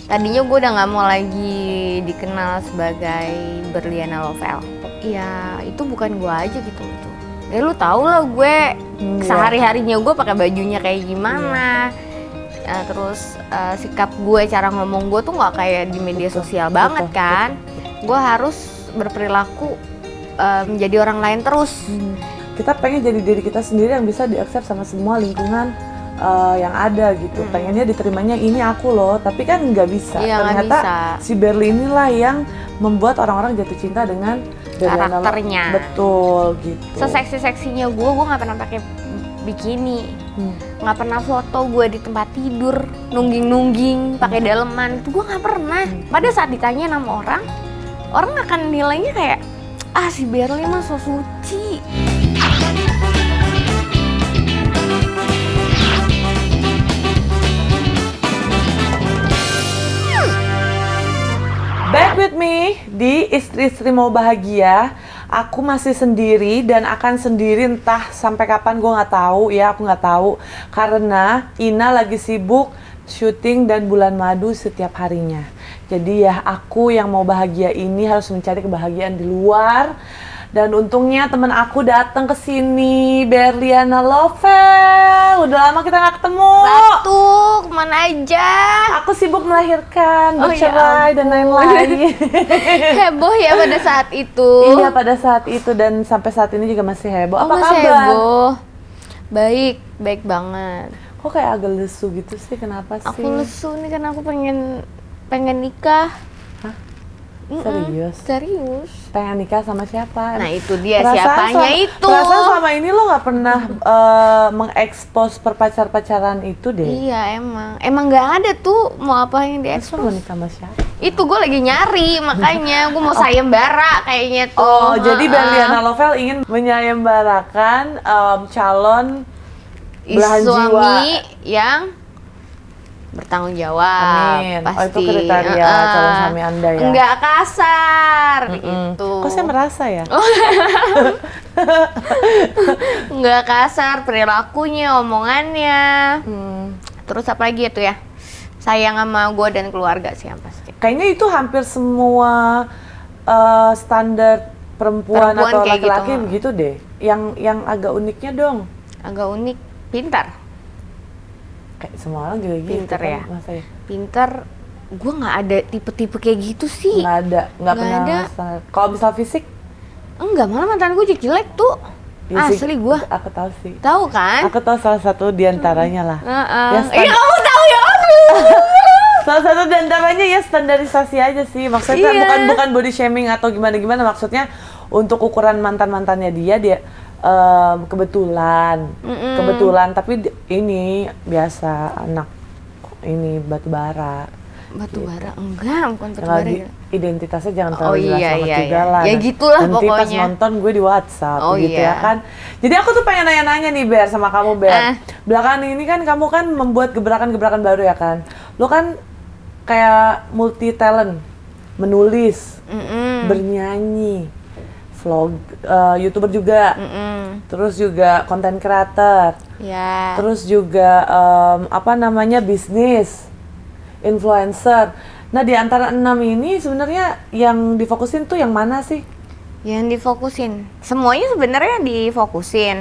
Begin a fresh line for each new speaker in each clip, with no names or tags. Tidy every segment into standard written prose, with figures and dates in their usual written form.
Tadinya gue udah nggak mau lagi dikenal sebagai Berliana Lovel. Ya itu bukan gue aja gitu. Ya lu tau lah gue sehari-harinya gue pakai bajunya kayak gimana. Terus sikap gue, cara ngomong gue tuh nggak kayak di media sosial banget kan. Gue harus berperilaku menjadi orang lain terus.
Kita pengen jadi diri kita sendiri yang bisa diakses sama semua lingkungan yang ada gitu. Pengennya diterimanya ini aku loh, tapi kan nggak bisa.
Iya,
ternyata
bisa.
si Berli inilah yang membuat orang-orang jatuh cinta dengan
karakternya.
Betul gitu.
Seseksi-seksinya gue nggak pernah pakai bikini, nggak pernah foto gue di tempat tidur nungging pakai daleman, itu gue nggak pernah. Pada saat ditanya sama orang akan nilainya kayak si Berli mah so suci.
Back with me di Istri-Istri Mau Bahagia. Aku masih sendiri dan akan sendiri entah sampai kapan gue nggak tahu ya, aku nggak tahu karena Ina lagi sibuk syuting dan bulan madu setiap harinya. Jadi ya aku yang mau bahagia ini harus mencari kebahagiaan di luar. Dan untungnya temen aku datang ke sini, Berliana Lovel. Udah lama kita nggak ketemu.
Ratu, kemana aja?
Aku sibuk melahirkan, bercerai dan lain-lain.
Heboh ya pada saat itu.
Iya pada saat itu dan sampai saat ini juga masih heboh. Apa
masih
kabar?
heboh. Baik banget.
Kok kayak agak lesu gitu sih? Kenapa sih?
Aku lesu nih karena aku pengen nikah.
Hah? Serius?
Serius.
Pengen nikah sama siapa?
Nah itu dia siapanya itu.
Perasaan selama ini lo nggak pernah mengekspos perpacaran itu deh.
Iya emang nggak ada tuh mau apa yang
Terus lo
diekspos.
mau nikah sama siapa?
Itu gue lagi nyari makanya gue mau sayembara kayaknya tuh.
Oh jadi Berliana Lovel ingin menyayembarakan calon belahan
suami
jiwa
yang bertanggung jawab.
Amin.
Pasti.
Oh itu kriteria calon suami Anda ya?
Enggak kasar gitu.
Kok saya merasa ya?
Enggak kasar perilakunya, omongannya. Terus apa lagi itu ya? Sayang sama gue dan keluarga sih yang pasti.
Kayaknya itu hampir semua standar perempuan atau
kayak
laki-laki
gitu.
begitu deh. Yang agak uniknya dong.
Agak unik, pintar.
Kayak semua orang juga gitu.
Pinter
kan,
ya?
Masa ya?
Pintar. Gue nggak ada tipe-tipe kayak gitu sih.
Nggak pernah.
ada.
Kalau misal fisik?
Enggak, malah mantan gue jelek tuh.
Ya sih,
Asli gue.
Aku tahu sih.
Tahu kan?
Aku tahu salah satu diantaranya lah.
Iya kamu tahu ya.
Salah satu diantaranya ya standarisasi aja sih. Maksudnya bukan body shaming atau gimana-gimana. Maksudnya untuk ukuran mantan-mantannya dia kebetulan tapi ini biasa anak ini batu bara
enggak bukan batu bara ya.
Identitasnya jangan terlalu jelas banget
iya.
juga lah
Ya gitulah
nanti
pokoknya.
pas nonton gue di WhatsApp gitu
iya.
ya kan. Jadi aku tuh pengen nanya-nanya nih Ber sama kamu Ber. Belakangan ini kan kamu kan membuat gebrakan-gebrakan baru ya kan. Lo kan kayak multi talent, menulis, bernyanyi, vlog, YouTuber juga, terus juga content creator, terus juga bisnis, influencer. Nah di antara 6 ini sebenarnya yang difokusin tuh yang mana sih?
Yang difokusin, semuanya sebenarnya difokusin.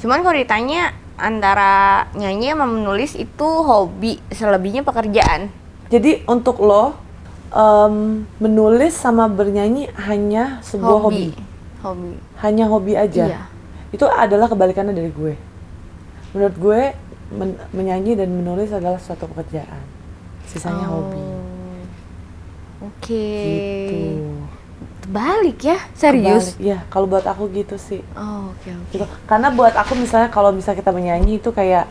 Cuman kalau ditanya antara nyanyi sama menulis itu hobi, selebihnya pekerjaan.
Jadi untuk lo menulis sama bernyanyi hanya sebuah hobi. Hanya hobi aja.
Iya.
Itu adalah kebalikannya dari gue. Menurut gue menyanyi dan menulis adalah suatu pekerjaan. Sisanya hobi.
Oke.
Gitu.
Terbalik ya? Serius?
Iya, kalau buat aku gitu sih.
Oke.
Gitu. Karena buat aku misalnya kalau bisa kita menyanyi itu kayak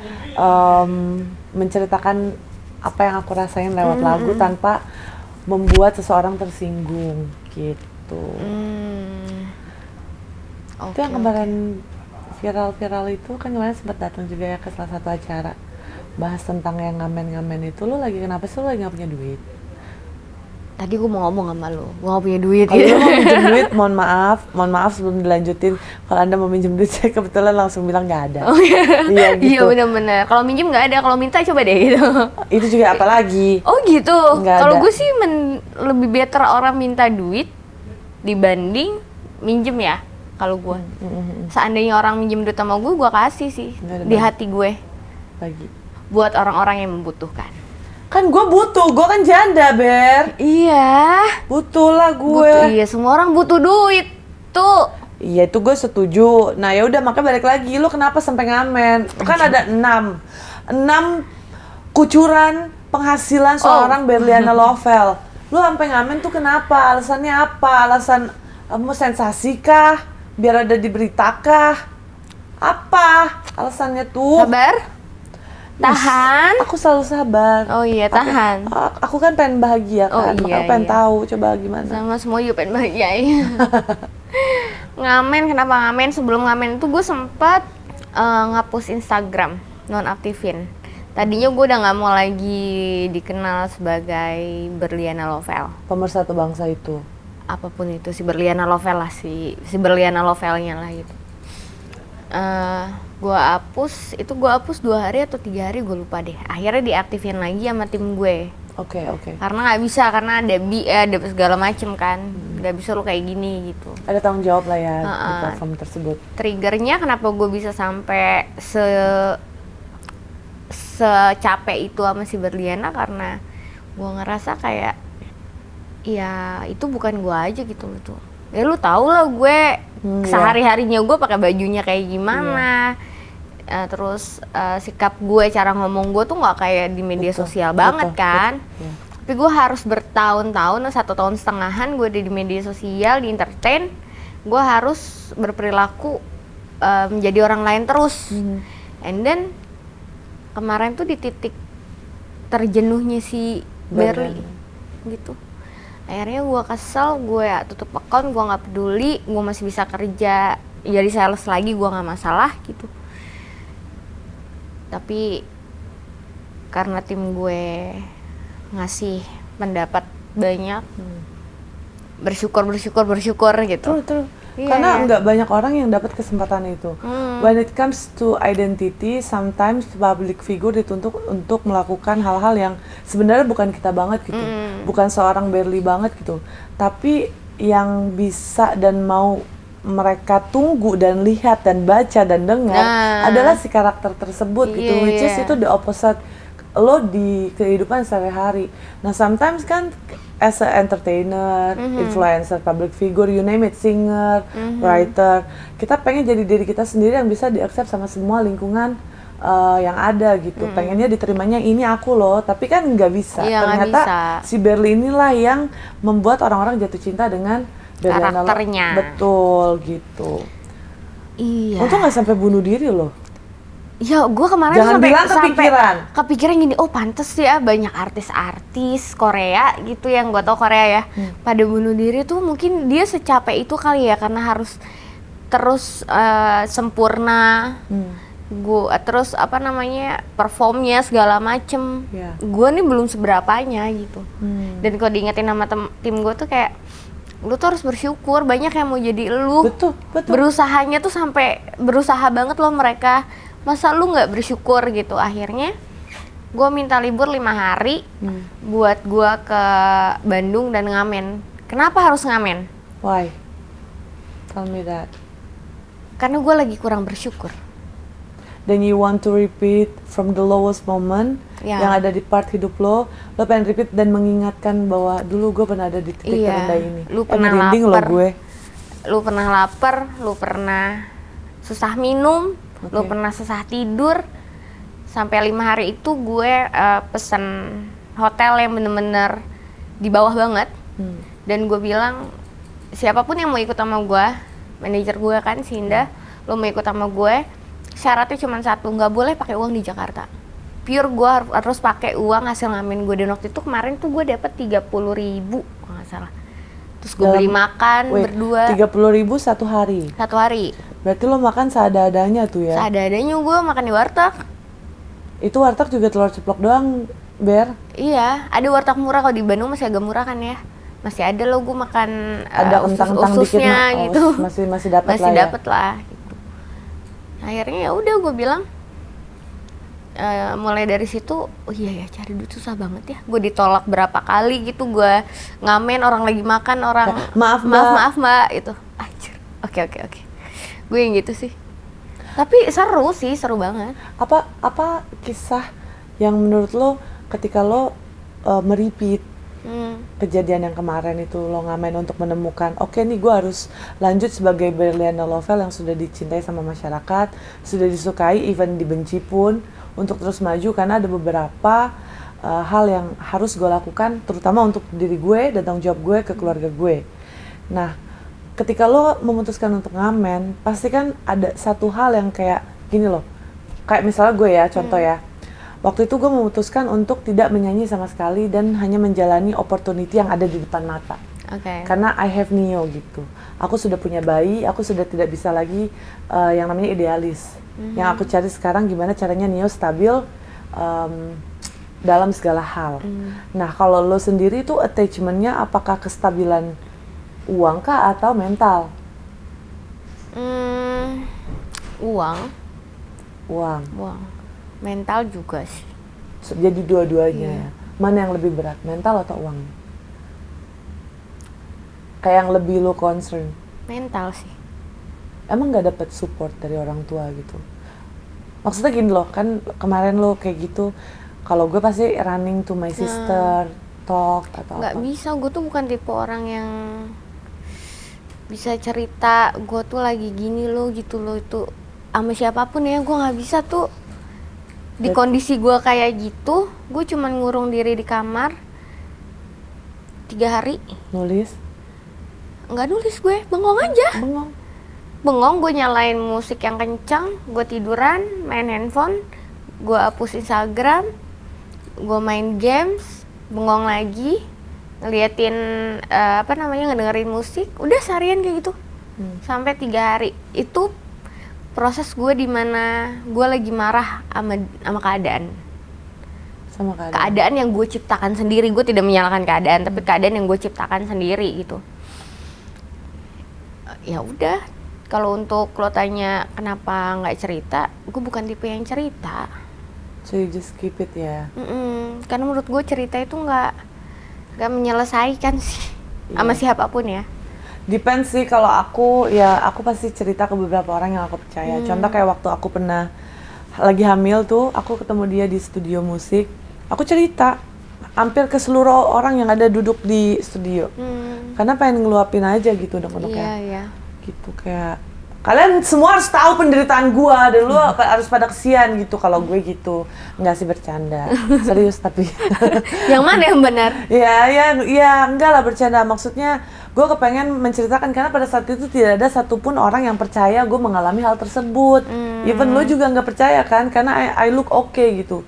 menceritakan apa yang aku rasain lewat lagu tanpa membuat seseorang tersinggung gitu. Itu yang kemarin viral itu kan kemarin sempat datang juga ya ke salah satu acara bahas tentang yang ngamen-ngamen itu. Lo lagi kenapa sih lo lagi nggak punya duit?
Tadi gue mau ngomong sama lu, gue gak punya duit.
Kalau lu mau minjem duit, mohon maaf sebelum dilanjutin. Kalau Anda mau minjem duit, saya kebetulan langsung bilang nggak ada.
Oh iya,
Iya
iya
gitu.
bener-bener. Kalau minjem nggak ada, kalau minta coba deh gitu.
Itu juga apalagi.
Oh gitu.
Nggak
Kalau
ada.
gue sih lebih better orang minta duit dibanding minjem ya. Kalau gue, seandainya orang minjem duit sama gue kasih sih
Nggak ada
di
bagi.
hati gue
Lagi.
buat orang-orang yang membutuhkan.
Kan gue butuh, gue kan janda, Ber.
Iya.
Butuh lah gue.
Butuh, iya semua orang butuh duit tuh.
Iya itu gue setuju. Nah ya udah makanya balik lagi. Lu kenapa sampai ngamen? Kan ada 6 kucuran penghasilan seorang Berliana Lovell. Lu sampai ngamen tuh kenapa? Alasannya apa? Alasan mau sensasi kah? Biar ada di berita kah? Apa? Alasannya tuh?
Sabar. Tahan.
Aku selalu sabar.
Oh iya, tahan.
Aku kan pengen bahagia
Oh
kan.
iya,
Makanya pengen
iya.
tahu. Coba gimana?
Sama semua juga pengen bahagia. Ngamen, kenapa ngamen? Sebelum ngamen itu gue sempat ngapus Instagram, nonaktifin. Tadinya gue udah nggak mau lagi dikenal sebagai Berliana Lovell.
Pemersatu bangsa itu.
Apapun itu, si Berliana Lovell lah, si Berliana Lovell-nya lah gitu. Gue hapus 2 hari atau 3 hari, gue lupa deh. Akhirnya diaktifin lagi sama tim gue.
Oke.
Karena nggak bisa, karena ada segala macem kan. Nggak bisa lu kayak gini gitu.
Ada tanggung jawab lah ya di platform tersebut.
Triggernya kenapa gue bisa sampai secapek itu sama si Berliana, karena gue ngerasa kayak ya itu bukan gue aja gitu loh tuh. Ya lu tau lah gue sehari-harinya gue pakai bajunya kayak gimana. Terus sikap gue, cara ngomong gue tuh nggak kayak di media sosial banget kan.
Iya.
Tapi gue harus bertahun-tahun, 1,5 tahun gue di media sosial, di entertain. Gue harus berperilaku menjadi orang lain terus. And then kemarin tuh di titik terjenuhnya si Berli gitu. Akhirnya gue kesel, gue tutup account, gue nggak peduli, gue masih bisa kerja jadi sales lagi, gue nggak masalah gitu. Tapi karena tim gue ngasih pendapat banyak, bersyukur gitu.
True.
Iya,
Karena
iya.
nggak banyak orang yang dapat kesempatan itu. When it comes to identity, sometimes public figure dituntut untuk melakukan hal-hal yang sebenarnya bukan kita banget gitu, bukan seorang Berli banget gitu. Tapi yang bisa dan mau mereka tunggu dan lihat dan baca dan dengar adalah si karakter tersebut gitu,
Iya,
which is
iya.
itu the opposite lo di kehidupan sehari-hari. Nah sometimes kan as a entertainer, influencer, public figure, you name it, singer, writer, kita pengen jadi diri kita sendiri yang bisa di-accept sama semua lingkungan yang ada gitu. Pengennya diterimanya ini aku loh, tapi kan nggak bisa.
Iya, nggak
Ternyata
bisa.
si Berli inilah yang membuat orang-orang jatuh cinta dengan Berliana
Karakternya.
Betul gitu.
Iya.
Untung nggak sampai bunuh diri loh.
Ya, gue kemarin
Jangan
sampai
bilang kepikiran.
gini, oh pantes ya banyak artis-artis Korea gitu yang gue tau Korea ya, pada bunuh diri tuh mungkin dia secapek itu kali ya, karena harus terus sempurna, terus performnya segala macem.
Iya.
Gue nih belum seberapanya gitu. Dan kalau diingetin sama tim gue tuh kayak, lu tuh harus bersyukur, banyak yang mau jadi lu.
Betul.
Berusahanya tuh sampai berusaha banget loh mereka, masa lu nggak bersyukur gitu. Akhirnya gue minta libur 5 hari buat gue ke Bandung dan ngamen. Kenapa harus ngamen?
Why? Tell me that.
Karena gue lagi kurang bersyukur.
Then you want to repeat from the lowest moment
Ya.
yang ada di part hidup lo pengen repeat dan mengingatkan bahwa dulu gue pernah ada di titik
Iya,
terendah ini.
lu pernah
merinding lo
lapar.
gue.
Lu pernah lapar, lu pernah susah minum, lu
Oke.
pernah susah tidur. Sampai 5 hari itu gue pesen hotel yang bener-bener di bawah banget. Dan gue bilang, siapapun yang mau ikut sama gue, manajer gue kan, si Indah, lo mau ikut sama gue, syaratnya cuma satu, nggak boleh pakai uang di Jakarta. Pure gue harus pakai uang hasil ngamen gue. Dan waktu itu kemarin tuh gue dapet 30.000 kalau nggak salah. Terus gue beli makan berdua
30.000 satu hari.
1 hari.
Berarti lo makan seadanya tuh ya?
Seadanya gue makan di warteg.
Itu warteg juga telur ceplok doang, Ber?
Iya, ada warteg murah, kalau di Bandung masih agak murah kan ya. masih ada loh gue makan
Ada kentang-kentang dikit
ususnya gitu.
masih dapat
Masih
lah ya.
dapet lah gitu. Akhirnya ya udah gue bilang mulai dari situ, oh iya ya cari duit susah banget ya. Gue ditolak berapa kali gitu, gue ngamen orang lagi makan, orang maaf mbak itu. Anjir. Oke. Gue yang gitu sih. Tapi seru banget.
Apa kisah yang menurut lo ketika lo meripit kejadian yang kemarin itu, lo ngamen untuk menemukan, oke nih gue harus lanjut sebagai Berliana Lovel yang sudah dicintai sama masyarakat, sudah disukai, even dibenci pun, untuk terus maju karena ada beberapa hal yang harus gue lakukan, terutama untuk diri gue dan tanggung jawab gue ke keluarga gue. Nah, ketika lo memutuskan untuk ngamen, pasti kan ada satu hal yang kayak gini loh, kayak misalnya gue ya, contoh ya, waktu itu gue memutuskan untuk tidak menyanyi sama sekali dan hanya menjalani opportunity yang ada di depan mata. Karena I have Neo gitu. Aku sudah punya bayi, aku sudah tidak bisa lagi yang namanya idealis. Yang aku cari sekarang gimana caranya Neo stabil dalam segala hal. Nah, kalau lo sendiri tuh attachment-nya apakah kestabilan uang kah atau mental? Uang.
Mental juga sih.
Jadi dua-duanya ya. Mana yang lebih berat, mental atau uang? Kayak yang lebih lo concern?
Mental sih.
Emang nggak dapet support dari orang tua gitu? Maksudnya gini loh, kan kemarin lo kayak gitu, kalau gue pasti running to my sister, talk atau
nggak
apa?
bisa, gue tuh bukan tipe orang yang bisa cerita gue tuh lagi gini loh gitu loh, itu sama siapapun ya. Gue nggak bisa tuh di kondisi gue kayak gitu. Gue cuman ngurung diri di kamar 3 hari.
Nulis?
Nggak nulis, gue bengong aja. Bengong, gue nyalain musik yang kencang, gue tiduran, main handphone, gue hapus Instagram, gue main games, bengong lagi, ngeliatin ngedengerin musik, udah seharian kayak gitu. Sampai 3 hari. Itu proses gue dimana gue lagi marah sama keadaan.
Sama keadaan?
Keadaan yang gue ciptakan sendiri. Gue tidak menyalahkan keadaan, tapi keadaan yang gue ciptakan sendiri gitu. Ya udah, kalau untuk lo tanya kenapa nggak cerita, gue bukan tipe yang cerita.
So you just keep it ya?
Karena menurut gue cerita itu nggak menyelesaikan sih, sama siapapun ya.
Depends sih, kalau aku pasti cerita ke beberapa orang yang aku percaya. Contoh kayak waktu aku pernah lagi hamil tuh, aku ketemu dia di studio musik, aku cerita hampir ke seluruh orang yang ada duduk di studio. Karena pengen ngeluapin aja gitu unek-uneknya.
Iya.
Gitu kayak kalian semua harus tahu penderitaan gua dan lu harus pada kesian gitu kalau gue gitu. Enggak sih, bercanda. Serius tapi.
Yang mana yang benar?
Ya, enggak lah, bercanda. Maksudnya gue kepengen menceritakan karena pada saat itu tidak ada satupun orang yang percaya gue mengalami hal tersebut. Even lu juga nggak percaya kan, karena I look okay gitu.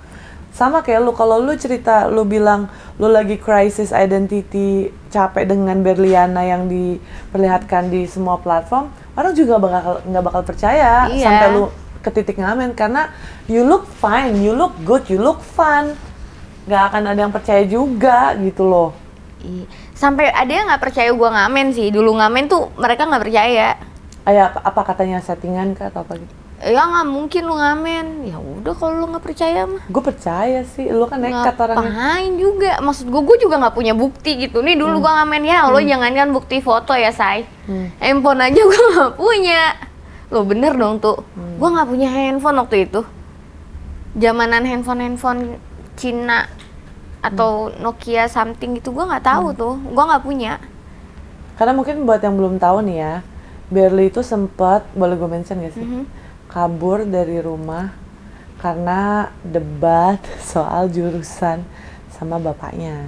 Sama kayak lu, kalau lu cerita, lu bilang lu lagi crisis identity, capek dengan Berliana yang diperlihatkan di semua platform, orang juga nggak bakal percaya sampai lu ke titik ngamen, karena you look fine, you look good, you look fun, nggak akan ada yang percaya juga gitu loh.
Sampai ada yang nggak percaya gue ngamen sih. Dulu ngamen tuh mereka nggak percaya.
Apa katanya settingan kah atau apa gitu?
Ya nggak mungkin lu ngamen. Ya udah, kalau lu nggak percaya mah.
Gue percaya sih, lu kan nekat orangnya.
Ngapain juga? Maksud gue juga nggak punya bukti gitu. Nih dulu gue ngamen ya, lo jangankan bukti foto ya say. Handphone aja gue nggak punya. Lo bener dong tuh. Gue nggak punya handphone waktu itu. Zamanan handphone Cina atau Nokia something gitu, gue nggak tahu tuh. Gue nggak punya.
Karena mungkin buat yang belum tahu nih ya, Berli itu sempat, boleh gue mention gak sih? Kabur dari rumah karena debat soal jurusan sama bapaknya.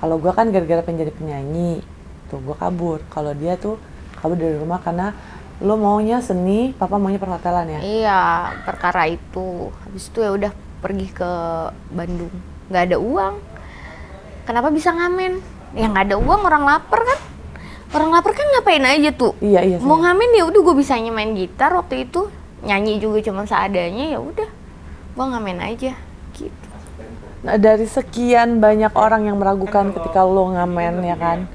Kalau gue kan gara-gara pengen jadi penyanyi, tuh gue kabur. Kalau dia tuh kabur dari rumah karena lo maunya seni, papa maunya perhotelan ya?
Iya, perkara itu. Habis itu ya udah pergi ke Bandung. Nggak ada uang. Kenapa bisa ngamen? Ya nggak ada uang, orang lapar kan. Orang lapar kan ngapain aja tuh?
Iya.
Mau ngamen ya udah, gue bisanya main gitar waktu itu, nyanyi juga cuma seadanya, ya udah, gue ngamen aja gitu.
Nah, dari sekian banyak orang yang meragukan ketika lo ngamen ya kan,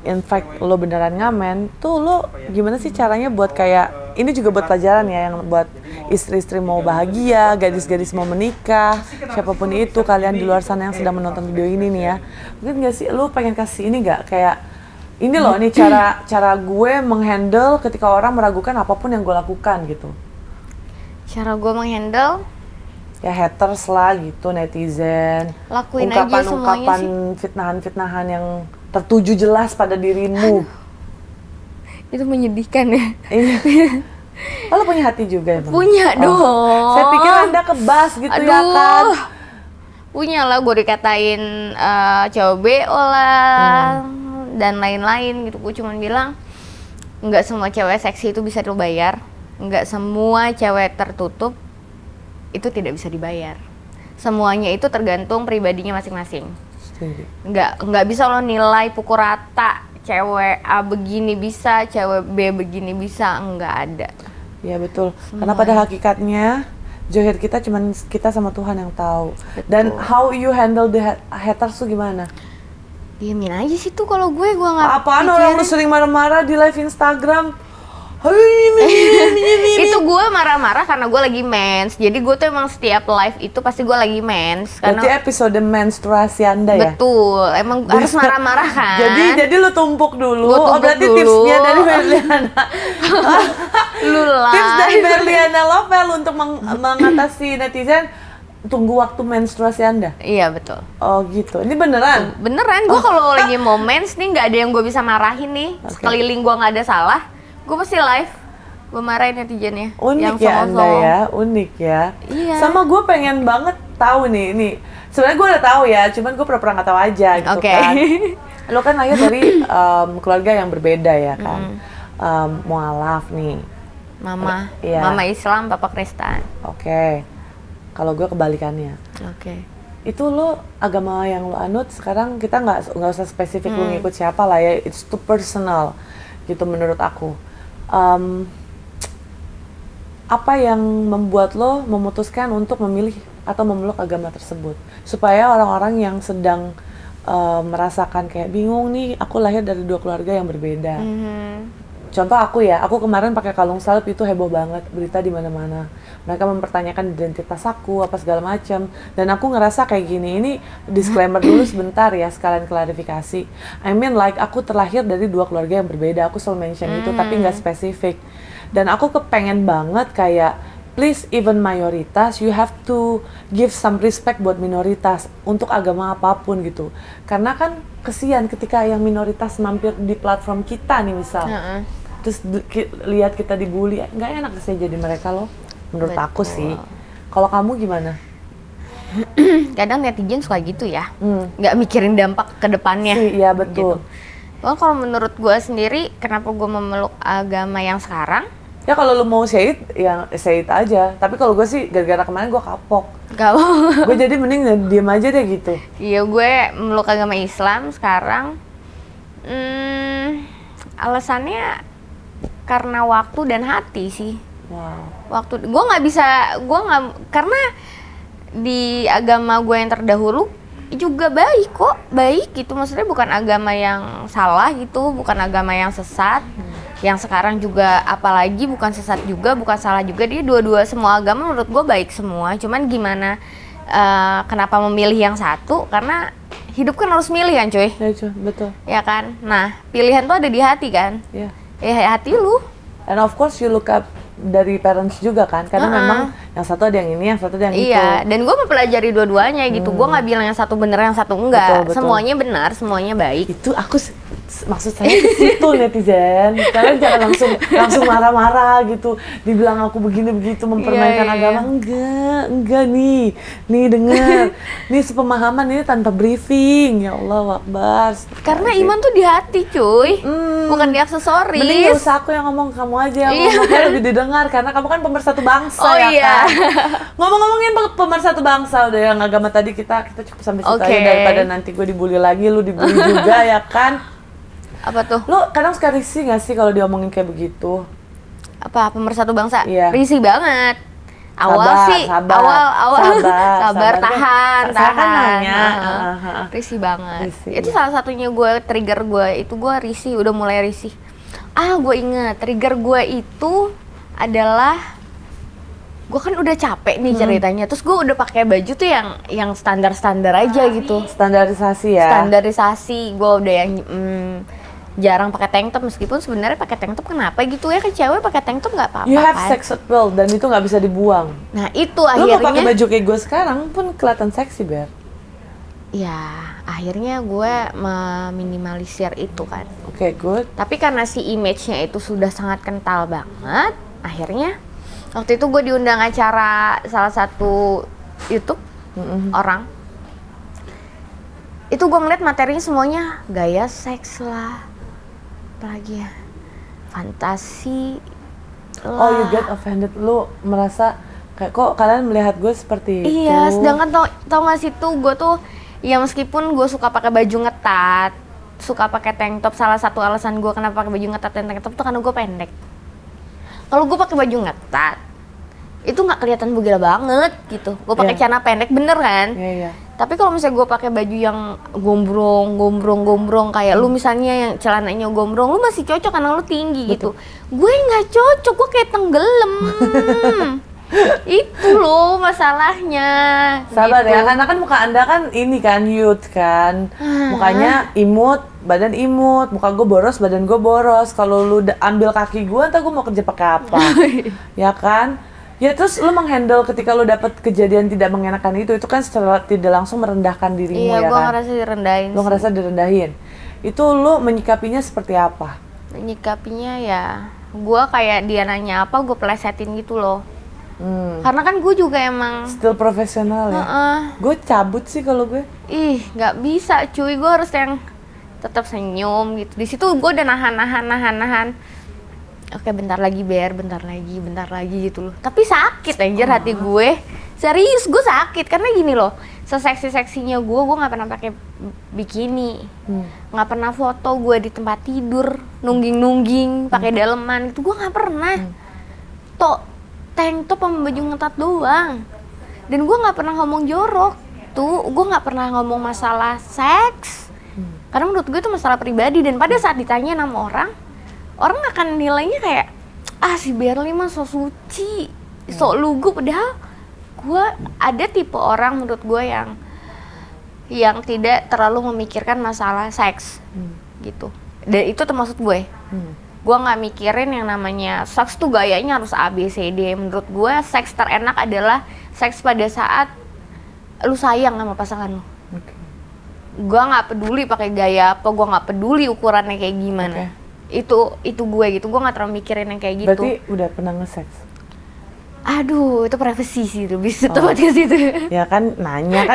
in fact lo beneran ngamen, tuh lo gimana sih caranya buat kayak, ini juga buat pelajaran ya, yang buat istri-istri mau bahagia, gadis-gadis mau menikah, siapapun itu kalian di luar sana yang sedang menonton video ini nih ya, mungkin nggak sih lo pengen kasih ini nggak, kayak ini loh, ini cara gue menghandle ketika orang meragukan apapun yang gue lakukan gitu.
Cara gue menghandle
Ya haters lah gitu, netizen,
lakuin aja semuanya
ungkapan-ungkapan
sih.
fitnahan-fitnahan yang tertuju jelas pada dirimu.
Itu menyedihkan ya.
Iya. Lo punya hati juga emang?
Punya dong.
Saya pikir Anda kebas gitu ya kan?
Punya lah, gue dikatain cowok BO lah dan lain-lain gitu. Gue cuma bilang nggak semua cewek seksi itu bisa dibayar, nggak semua cewek tertutup itu tidak bisa dibayar. Semuanya itu tergantung pribadinya masing-masing.
Setuju.
Nggak bisa lo nilai pukul rata cewek A begini bisa, cewek B begini bisa, nggak ada.
Ya betul. Karena pada hakikatnya jodoh kita cuman kita sama Tuhan yang tahu.
Betul.
Dan how you handle the haters tuh gimana?
Diemin aja sih tuh kalau gue nggak
Apaan
pikirin.
orang lu sering marah-marah di live Instagram? Hai, ini.
Itu gue marah-marah karena gue lagi mens. Jadi gue tuh emang setiap live itu pasti gue lagi mens.
Berarti
Karena
episode menstruasi Anda ya?
betul, emang harus marah-marah kan.
Jadi lu tumpuk dulu.
Gua tumpuk
Berarti
dulu.
tipsnya dari Berliana.
Lu lah.
Tips dari Berliana Lovel untuk mengatasi netizen, tunggu waktu menstruasi Anda.
Iya betul.
Oh gitu. Ini beneran?
Beneran, gue kalau lagi mau mens nih nggak ada yang gue bisa marahin nih. Sekeliling gue nggak ada salah, gue pasti live. Gue marahin netizennya.
Unik
yang
ya Anda
songong.
ya, unik ya.
Iya.
Sama gue pengen banget tahu nih. Sebenarnya gue udah tahu ya, cuman gue pura-pura nggak tahu aja gitu
Oke.
kan. Lo kan lahir dari keluarga yang berbeda ya kan. Mualaf nih.
Mama,
Iya.
Mama Islam, Papa Kristen.
Oke. Kalau gue kebalikannya.
Oke.
Itu lo agama yang lo anut sekarang, kita nggak usah spesifik lo ngikut siapa lah ya, it's too personal gitu menurut aku. Apa yang membuat lo memutuskan untuk memilih atau memeluk agama tersebut supaya orang-orang yang sedang merasakan kayak bingung nih, aku lahir dari dua keluarga yang berbeda. Contoh aku kemarin pakai kalung salib itu heboh banget, berita di mana-mana. Mereka mempertanyakan identitas aku, apa segala macam. Dan aku ngerasa kayak gini, ini disclaimer dulu sebentar ya, sekalian klarifikasi. I mean like aku terlahir dari dua keluarga yang berbeda, aku selalu mention itu, tapi nggak spesifik. Dan aku kepengen banget kayak, please even mayoritas, you have to give some respect buat minoritas, untuk agama apapun gitu. Karena kan kesian ketika yang minoritas mampir di platform kita nih misal. Terus lihat kita dibully, nggak enak sih jadi mereka loh. Menurut aku sih. Kalau kamu gimana?
Kadang netizen suka gitu ya, nggak mikirin dampak ke depannya.
Iya betul.
Gitu. Kalau menurut gue sendiri, kenapa gue memeluk agama yang sekarang?
Ya kalau lu mau syahid, ya syahid aja. Tapi kalau gue sih gara-gara kemarin gue kapok. Gue jadi mending diem aja deh gitu.
Iya, gue memeluk agama Islam sekarang. Alasannya karena waktu dan hati sih.
Wow.
Waktu gue nggak bisa, karena di agama gue yang terdahulu juga baik kok, baik gitu. Maksudnya bukan agama yang salah gitu, bukan agama yang sesat. Yang sekarang juga apalagi bukan sesat juga, bukan salah juga. Dia dua-dua, semua agama menurut gue baik semua. Cuman gimana, kenapa memilih yang satu? Karena hidup kan harus milih kan cuy.
Ya cuy, betul.
Ya kan? Nah, pilihan tuh ada di hati kan?
Iya.
Ya hati lu.
And of course you look up dari parents juga kan, karena memang yang satu ada yang ini, yang satu ada yang itu.
Iya, dan gue mempelajari dua-duanya gitu. Gue nggak bilang yang satu bener, yang satu enggak.
Betul.
Semuanya benar, semuanya baik.
Itu aku maksud saya ke situ netizen. Kalian jangan langsung marah-marah gitu. Dibilang aku begini begitu mempermainkan
Iya.
agama. Enggak nih. Nih dengar. Nih sepemahaman ini tanpa briefing. Ya Allah Akbar.
Karena iman tuh di hati cuy, bukan di aksesoris.
Mending gak usah aku yang ngomong, kamu aja yang ngomong, kayak lebih didengar karena kamu kan pemersatu bangsa.
Oh
ya
iya.
kan. Ngomong-ngomongin pemersatu bangsa, udah yang agama tadi kita cukup sampai situ
Oke.
aja, daripada nanti gue dibully lagi, lu dibully juga ya kan.
Apa tuh?
Lo kadang suka risih gak sih kalau diomongin kayak begitu?
Apa pemersatu bangsa?
Iya.
Risih banget. Sabar, tahan.
Saya kan nanya.
Risih banget.
Risih,
Itu
iya.
salah satunya trigger gue itu gue risih, udah mulai risih. Gue inget trigger gue itu adalah gue kan udah capek nih ceritanya, terus gue udah pakai baju tuh yang standar aja gitu.
Standarisasi ya.
Standarisasi, gue udah yang jarang pakai tank top, meskipun sebenarnya pakai tank top kenapa gitu ya, kan cewek pakai tank top nggak apa-apa
You have
kan.
sex appeal dan itu nggak bisa dibuang.
Nah itu
Lu mau pakai
akhirnya
baju kayak gue sekarang pun kelihatan seksi, Ber.
ya akhirnya gue meminimalisir itu kan.
Oke, good.
Tapi karena si image-nya itu sudah sangat kental banget, akhirnya waktu itu gue diundang acara salah satu YouTube orang. Itu gue ngeliat materinya semuanya gaya seks lah, apalagi ya, fantasi lah.
Oh, you get offended. Lu merasa kayak kok kalian melihat gue seperti itu?
Iya, sedangkan tau gak sih tuh gue tuh ya meskipun gue suka pakai baju ngetat, suka pakai tank top, salah satu alasan gue kenapa pakai baju ngetat dan tank top tuh karena gue pendek. Kalau gue pakai baju ngetat, itu nggak kelihatan bugil banget gitu. Gue pakai celana pendek bener kan?
Iya.
Tapi kalau misalnya gue pakai baju yang gombrong kayak lu misalnya yang celananya gombrong, lu masih cocok karena lu tinggi gitu. Gue nggak cocok, gue kayak tenggelam. Itu loh masalahnya.
Sabar
gitu.
ya, karena kan muka Anda kan ini kan youth kan. Mukanya imut, badan imut, muka gue boros, badan gue boros. Kalau lu ambil kaki gue, entar gue mau kerja pakai apa? Ya kan? Ya terus lu menghandle ketika lu dapat kejadian tidak mengenakan itu kan secara tidak langsung merendahkan dirimu
Iya,
ya
gue
kan?
ngerasa direndahin.
Lu ngerasa direndahin. Itu lu menyikapinya seperti apa?
Menyikapinya ya, gue kayak dia nanya apa, gue plesetin gitu loh. Karena kan gue juga emang
Still profesional ya? Gue cabut sih kalau gue.
ih nggak bisa cuy, gue harus yang tetap senyum gitu. Di situ gue udah nahan. Oke, bentar lagi Ber, bentar lagi gitu loh. Tapi sakit anjir hati gue. Serius, gue sakit karena gini loh. Seseksi-seksinya gue nggak pernah pakai bikini. Nggak pernah foto gue di tempat tidur, nungging pakai daleman itu gue nggak pernah. Tank top sama baju ngetat doang. Dan gue nggak pernah ngomong jorok. Gue nggak pernah ngomong masalah seks. Karena menurut gue itu masalah pribadi, dan pada saat ditanya sama orang akan nilainya kayak si Berly mah so suci, so lugu, padahal gue ada tipe orang menurut gue yang tidak terlalu memikirkan masalah seks gitu. Dan itu termasuk gue. Gue nggak mikirin yang namanya seks tuh gayanya harus A, B, C, D. Menurut gue seks terenak adalah seks pada saat lu sayang sama pasangan lu. Gue nggak peduli pakai gaya apa, gue nggak peduli ukurannya kayak gimana. Itu gue gitu, gue nggak terlalu mikirin yang kayak gitu.
Berarti udah pernah nge-seks?
Aduh, itu privacy sih, lebih tepat ke situ.
Ya kan nanya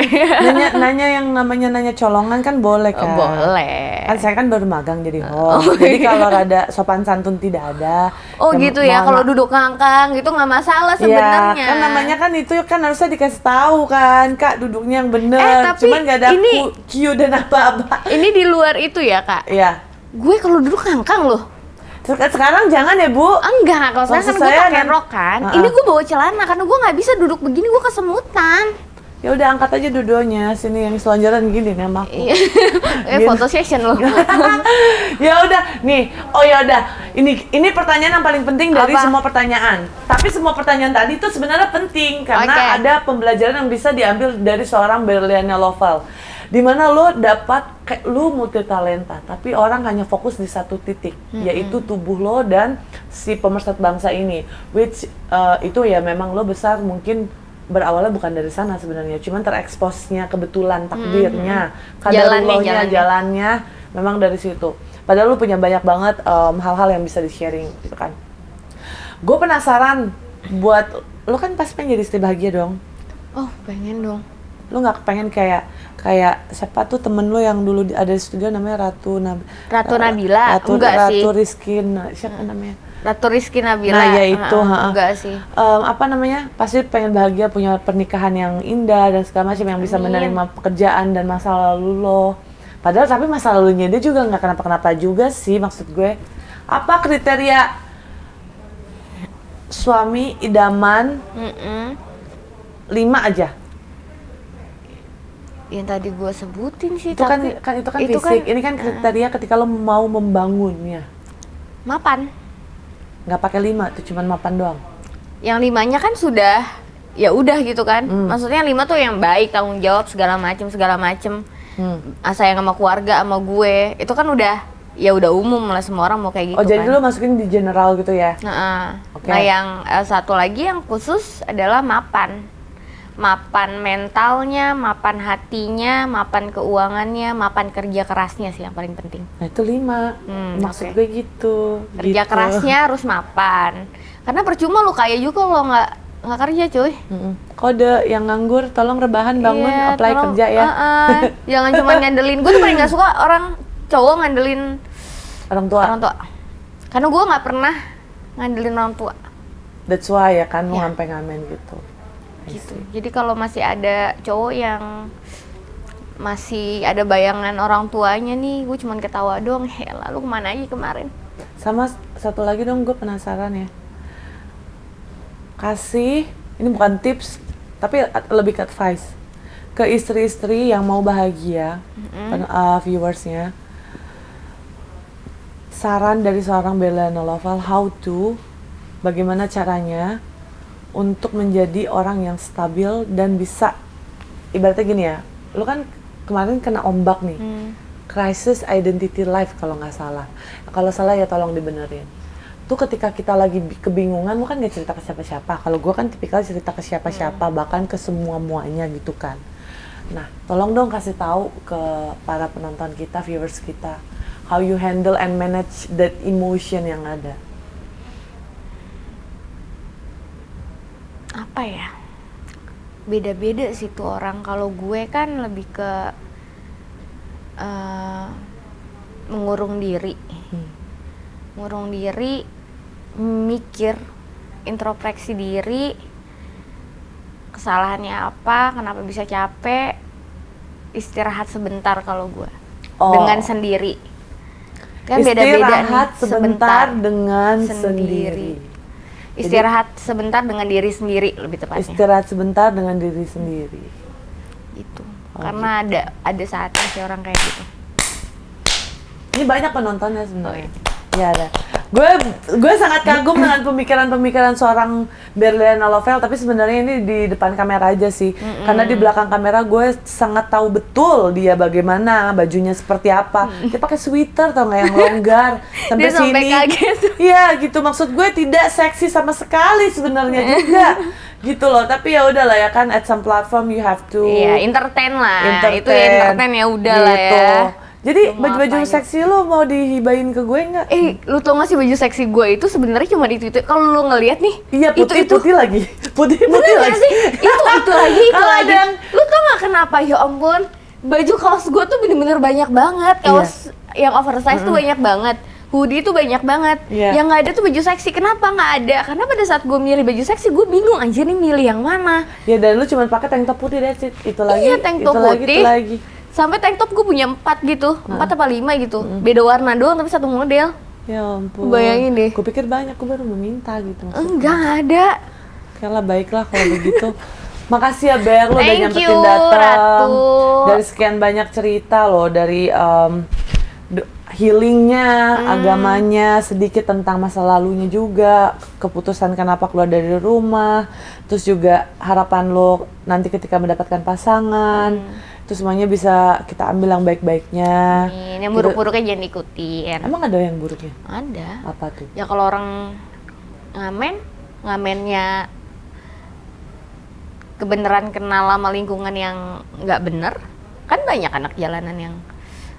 yang namanya nanya colongan kan boleh kan?
Boleh.
Kan saya kan baru magang jadi host. Jadi kalau rada sopan santun tidak ada.
Gitu ya, kalau duduk ngangkang gitu nggak masalah sebenarnya.
Ya, kan namanya kan itu kan harusnya dikasih tahu kan, Kak, duduknya yang bener.
Tapi
cuman nggak ada
ini,
Q dan apa-apa.
Ini di luar itu ya, Kak?
Iya.
Gue kalau duduk ngangkang loh.
Sekarang jangan ya, Bu.
Enggak, kalau sekarang kan gue pakai rok kan. Ini gue bawa celana karena gue nggak bisa duduk begini, gue kesemutan.
Ya udah angkat aja dua-duanya, sini yang selonjoran gini nih sama aku.
Foto session loh.
Ya udah, nih. Oh ya udah. Ini pertanyaan yang paling penting dari semua pertanyaan. Tapi semua pertanyaan tadi itu sebenarnya penting karena ada pembelajaran yang bisa diambil dari seorang Berliana Lovell. Dimana lo dapat kayak lo multi talenta, tapi orang hanya fokus di satu titik, yaitu tubuh lo dan si pemersatu bangsa ini. Which itu ya memang lo besar mungkin berawalnya bukan dari sana sebenarnya, cuman tereksposnya kebetulan takdirnya, kadarullohnya, jalannya memang dari situ. Padahal lo punya banyak banget hal-hal yang bisa di-sharing gitu kan. Gue penasaran buat lo kan pasti pengen jadi istri bahagia dong.
Oh, pengen dong.
Lo nggak pengen kayak siapa tuh temen lo yang dulu ada di studio namanya Ratu Nabila? Ratu Rizkin, siapa namanya?
Ratu Rizky Nabila.
Nah ya itu,
enggak sih.
Apa namanya? Pasti pengen bahagia, punya pernikahan yang indah dan segala macam, yang bisa menerima pekerjaan dan masa lalu lo. Padahal tapi masa lalunya dia juga nggak kenapa-kenapa juga sih, maksud gue. Apa kriteria suami idaman
Mm-mm.
5 aja.
Yang tadi gue sebutin sih,
Itu kan
tapi
itu kan
itu
fisik.
kan,
Ini kan kriteria ketika lo mau membangunnya.
mapan.
Nggak pakai 5, tuh cuman mapan doang.
Yang 5-nya kan sudah ya udah gitu kan. Maksudnya 5 tuh yang baik, tanggung jawab segala macem. Sayang sama keluarga, sama gue. Itu kan udah ya udah umum lah, semua orang mau kayak gitu
Oh, jadi
kan.
lo masukin di general gitu ya? Oke.
Nah, yang satu lagi yang khusus adalah mapan. Mapan mentalnya, mapan hatinya, mapan keuangannya, mapan kerja kerasnya sih yang paling penting.
Nah, itu 5. Maksud
oke.
gue gitu.
Kerja
gitu.
kerasnya harus mapan. Karena percuma lu kaya juga kalau nggak kerja, cuy.
Kode yang nganggur, tolong rebahan, bangun,
Iya,
apply
tolong,
kerja ya.
Jangan cuma ngandelin. Gue tuh paling nggak suka orang cowok ngandelin
Orang tua.
orang tua. Karena gue nggak pernah ngandelin orang tua.
That's why ya kan, lo
Iya.
sampai ngamen gitu. I
Gitu.
see.
Jadi kalau masih ada cowok yang masih ada bayangan orang tuanya nih, gue cuman ketawa doang. Lalu kemana aja kemarin?
Sama satu lagi dong, gue penasaran ya. Kasih, ini bukan tips, tapi lebih ke advice. Ke istri-istri yang mau bahagia, viewersnya. Saran dari seorang Bella Novel, how to, bagaimana caranya untuk menjadi orang yang stabil dan bisa, ibaratnya gini ya, lu kan kemarin kena ombak nih, crisis identity life kalau nggak salah. Kalau salah ya tolong dibenerin. Tuh ketika kita lagi kebingungan, lu kan nggak cerita ke siapa-siapa. Kalau gue kan tipikal cerita ke siapa-siapa, bahkan ke semua-muanya gitu kan. Nah, tolong dong kasih tahu ke para penonton kita, viewers kita, how you handle and manage that emotion yang ada.
Apa ya? Beda-beda sih tuh orang. Kalau gue kan lebih ke mengurung diri. Mengurung diri, mikir, introspeksi diri, kesalahannya apa, kenapa bisa capek, istirahat sebentar kalau gue.
Oh.
Dengan sendiri. Kan beda-beda nih.
Istirahat sebentar dengan sendiri.
Istirahat sebentar dengan diri sendiri lebih tepatnya.
Istirahat sebentar dengan diri sendiri.
Gitu. Karena ada saatnya sih orang kayak gitu.
Ini banyak penontonnya sebenarnya. Iya ada. Gue sangat kagum dengan pemikiran-pemikiran seorang Berliana Lovell, tapi sebenarnya ini di depan kamera aja sih. Karena di belakang kamera gue sangat tahu betul dia bagaimana, bajunya seperti apa. Dia pakai sweater tau nggak yang longgar sampai
Dia sampai
sini.
kaget.
Iya gitu, maksud gue tidak seksi sama sekali sebenarnya juga. Gitu loh, tapi ya udahlah ya kan, at some platform you have to
Iya, entertain lah. Itu entertain ya udah lah
gitu.
ya.
Jadi
Mau
baju-baju
apa
seksi lo mau dihibain ke gue nggak?
Lu tau gak sih baju seksi gue itu sebenarnya cuma itu. Kalau lu ngelihat nih,
Iya, putih lagi. Putih
bener gak
lagi.
sih? Itu lagi, itu
Kalau
lagi.
ada yang-
Lu tau gak kenapa? Ya ampun, baju kaos gue tuh bener-bener banyak banget. Kaos yang oversize tuh banyak banget. Hoodie tuh banyak banget.
Iya.
Yang nggak ada tuh baju seksi. Kenapa nggak ada? Karena pada saat gue milih baju seksi, gue bingung anjir nih milih yang mana.
Ya dan lu cuma pakai tank top putih, that's it. Itu lagi.
Iya, tank top
itu lagi,
putih.
itu lagi.
Sampai tank top gue punya 4 gitu, 4 apa 5 gitu. Beda warna doang tapi satu model.
Ya ampun.
Bayangin deh.
Gue pikir banyak, gue baru meminta gitu.
Enggak, nggak ada.
Oke lah, baiklah kalau begitu. Makasih ya Ber, lo udah
Thank
nyempetin
you,
datang.
Ratu.
Dari sekian banyak cerita lo, dari healingnya, agamanya, sedikit tentang masa lalunya juga, keputusan kenapa keluar dari rumah, terus juga harapan lo nanti ketika mendapatkan pasangan, itu semuanya bisa kita ambil yang baik-baiknya.
Yang buruk-buruknya jangan ikutin.
Emang ada yang buruknya?
Ada.
Apa tuh?
Ya kalau orang ngamennya kebenaran kenal sama lingkungan yang nggak bener, kan banyak anak jalanan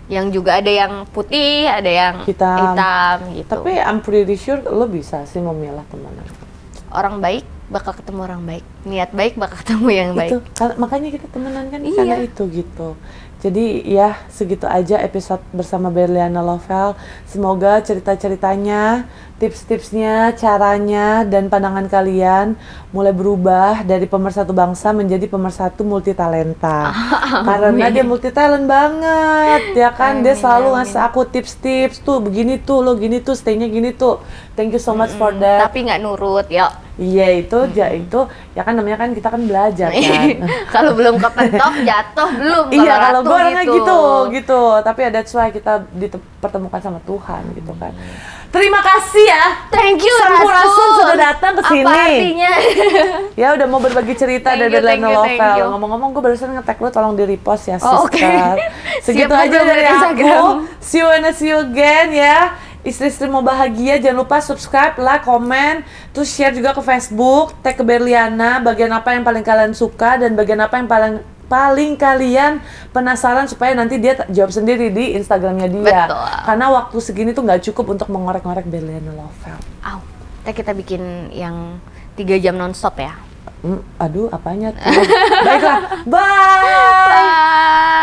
yang juga ada yang putih, ada yang hitam gitu.
Tapi I'm pretty sure lo bisa sih memilah temenan.
Orang baik bakal ketemu orang baik, niat baik bakal ketemu yang baik.
Itu makanya kita temenan kan
Iya.
karena itu gitu. Jadi ya segitu aja episode bersama Berliana Lovel. Semoga cerita-ceritanya, tips-tipsnya, caranya, dan pandangan kalian mulai berubah dari pemersatu bangsa menjadi pemersatu multitalenta. Karena dia multitalent banget, ya kan? Dia selalu ngasih aku tips-tips tuh, begini tuh, lo gini tuh, stay-nya gini tuh. Thank you so much for that.
Tapi nggak nurut, yuk.
Iya itu ya kan namanya kan kita kan belajar kan.
Kalau belum kepentok jatuh belum.
Iya kalau gue orangnya
gitu.
gitu. Tapi ya that's why kita dipertemukan sama Tuhan gitu kan. Terima kasih ya.
Thank you
Sampurasun sudah datang ke sini.
Apa artinya?
Ya udah mau berbagi cerita
Thank
dari
you, thank
Berliana
you, thank
Lovel.
you.
Ngomong-ngomong gue barusan nge-tag lu, tolong di repost ya
Oh,
sister.
oke.
Segitu
Siap,
aja
ngobrol
dari
di
aku.
Instagram.
See you and see you again ya. Istri-istri mau bahagia, jangan lupa subscribe, like, komen, terus share juga ke Facebook, tag ke Berliana, bagian apa yang paling kalian suka dan bagian apa yang paling kalian penasaran supaya nanti dia jawab sendiri di Instagramnya dia.
Betul.
Karena waktu segini tuh nggak cukup untuk mengorek-ngorek Berliana Lovel.
Au, kita bikin yang 3 jam nonstop ya.
Aduh, apanya tuh? Baiklah, bye!
Bye!